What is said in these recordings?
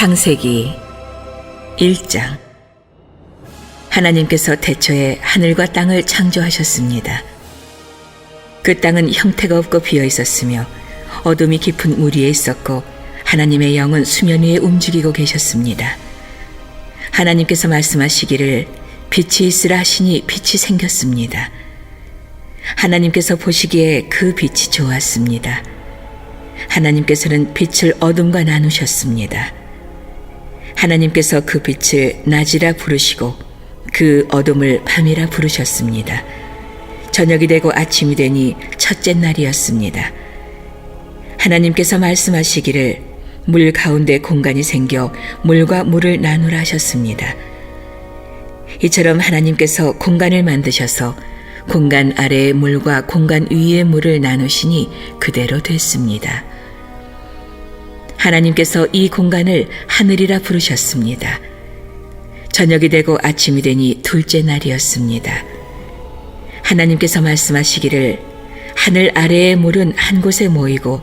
창세기 1장. 하나님께서 태초에 하늘과 땅을 창조하셨습니다. 그 땅은 형태가 없고 비어 있었으며 어둠이 깊은 물 위에 있었고 하나님의 영은 수면 위에 움직이고 계셨습니다. 하나님께서 말씀하시기를 빛이 있으라 하시니 빛이 생겼습니다. 하나님께서 보시기에 그 빛이 좋았습니다. 하나님께서는 빛을 어둠과 나누셨습니다. 하나님께서 그 빛을 낮이라 부르시고 그 어둠을 밤이라 부르셨습니다. 저녁이 되고 아침이 되니 첫째 날이었습니다. 하나님께서 말씀하시기를 물 가운데 공간이 생겨 물과 물을 나누라 하셨습니다. 이처럼 하나님께서 공간을 만드셔서 공간 아래의 물과 공간 위의 물을 나누시니 그대로 됐습니다. 하나님께서 이 공간을 하늘이라 부르셨습니다. 저녁이 되고 아침이 되니 둘째 날이었습니다. 하나님께서 말씀하시기를 하늘 아래의 물은 한 곳에 모이고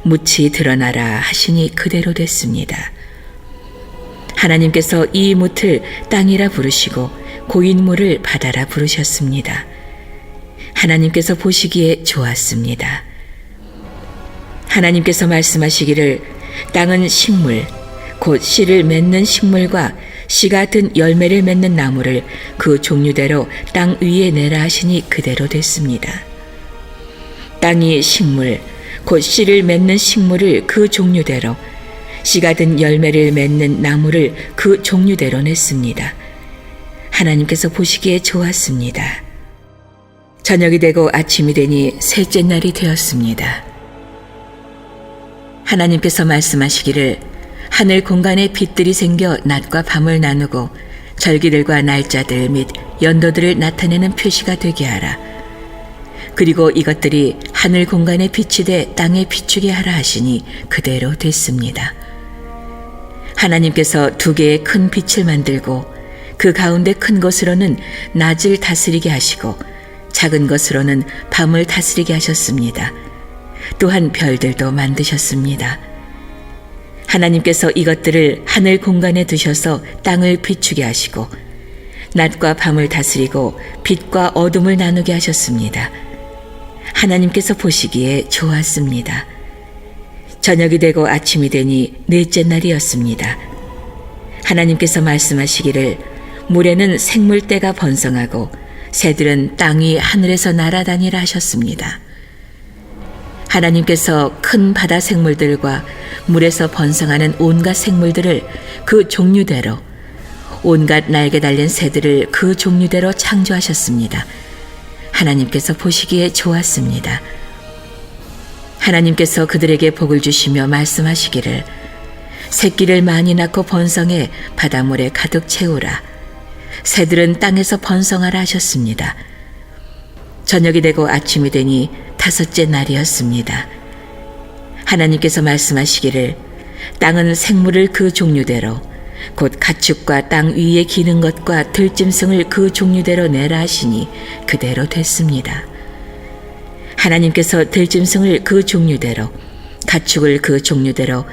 묻이 드러나라 하시니 그대로 됐습니다. 하나님께서 이 묻을 땅이라 부르시고 고인 물을 바다라 부르셨습니다. 하나님께서 보시기에 좋았습니다. 하나님께서 말씀하시기를 땅은 식물, 곧 씨를 맺는 식물과 씨 같은 열매를 맺는 나무를 그 종류대로 땅 위에 내라 하시니 그대로 됐습니다. 땅이 식물, 곧 씨를 맺는 식물을 그 종류대로, 씨 같은 열매를 맺는 나무를 그 종류대로 냈습니다. 하나님께서 보시기에 좋았습니다. 저녁이 되고 아침이 되니 셋째 날이 되었습니다. 하나님께서 말씀하시기를 하늘 공간에 빛들이 생겨 낮과 밤을 나누고 절기들과 날짜들 및 연도들을 나타내는 표시가 되게 하라. 그리고 이것들이 하늘 공간에 빛이 돼 땅에 비추게 하라 하시니 그대로 됐습니다. 하나님께서 두 개의 큰 빛을 만들고 그 가운데 큰 것으로는 낮을 다스리게 하시고 작은 것으로는 밤을 다스리게 하셨습니다. 또한 별들도 만드셨습니다. 하나님께서 이것들을 하늘 공간에 두셔서 땅을 비추게 하시고 낮과 밤을 다스리고 빛과 어둠을 나누게 하셨습니다. 하나님께서 보시기에 좋았습니다. 저녁이 되고 아침이 되니 넷째 날이었습니다. 하나님께서 말씀하시기를 물에는 생물떼가 번성하고 새들은 땅 위 하늘에서 날아다니라 하셨습니다. 하나님께서 큰 바다 생물들과 물에서 번성하는 온갖 생물들을 그 종류대로, 온갖 날개 달린 새들을 그 종류대로 창조하셨습니다. 하나님께서 보시기에 좋았습니다. 하나님께서 그들에게 복을 주시며 말씀하시기를 새끼를 많이 낳고 번성해 바닷물에 가득 채우라. 새들은 땅에서 번성하라 하셨습니다. 저녁이 되고 아침이 되니 다섯째 날이었습니다. 하나님께서 말씀하시기를 땅은 생물을 그 종류대로 곧 가축과 땅 위에 기는 것과 들짐승을 그 종류대로 내라 하시니 그대로 됐습니다. 하나님께서 들짐승을 그 종류대로 가축을 그 종류대로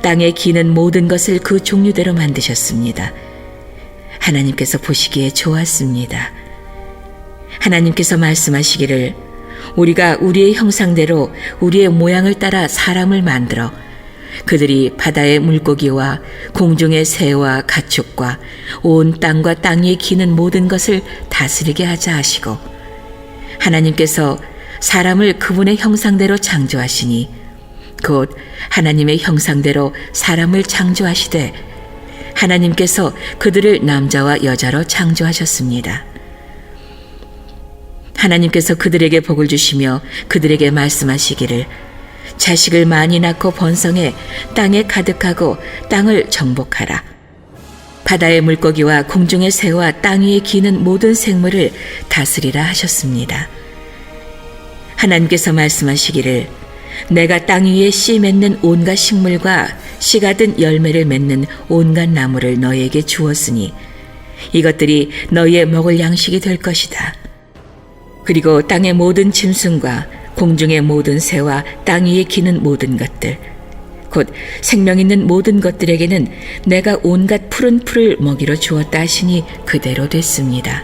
땅에 기는 모든 것을 그 종류대로 만드셨습니다. 하나님께서 보시기에 좋았습니다. 하나님께서 말씀하시기를 우리가 우리의 형상대로 우리의 모양을 따라 사람을 만들어 그들이 바다의 물고기와 공중의 새와 가축과 온 땅과 땅 위에 기는 모든 것을 다스리게 하자 하시고 하나님께서 사람을 그분의 형상대로 창조하시니 곧 하나님의 형상대로 사람을 창조하시되 하나님께서 그들을 남자와 여자로 창조하셨습니다. 하나님께서 그들에게 복을 주시며 그들에게 말씀하시기를 자식을 많이 낳고 번성해 땅에 가득하고 땅을 정복하라. 바다의 물고기와 공중의 새와 땅 위에 기는 모든 생물을 다스리라 하셨습니다. 하나님께서 말씀하시기를 내가 땅 위에 씨 맺는 온갖 식물과 씨 같은 열매를 맺는 온갖 나무를 너희에게 주었으니 이것들이 너희의 먹을 양식이 될 것이다. 그리고 땅의 모든 짐승과 공중의 모든 새와 땅 위에 기는 모든 것들 곧 생명 있는 모든 것들에게는 내가 온갖 푸른 풀을 먹이로 주었다 하시니 그대로 됐습니다.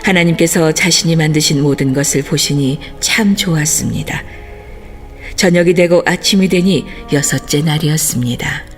하나님께서 자신이 만드신 모든 것을 보시니 참 좋았습니다. 저녁이 되고 아침이 되니 6째 날이었습니다.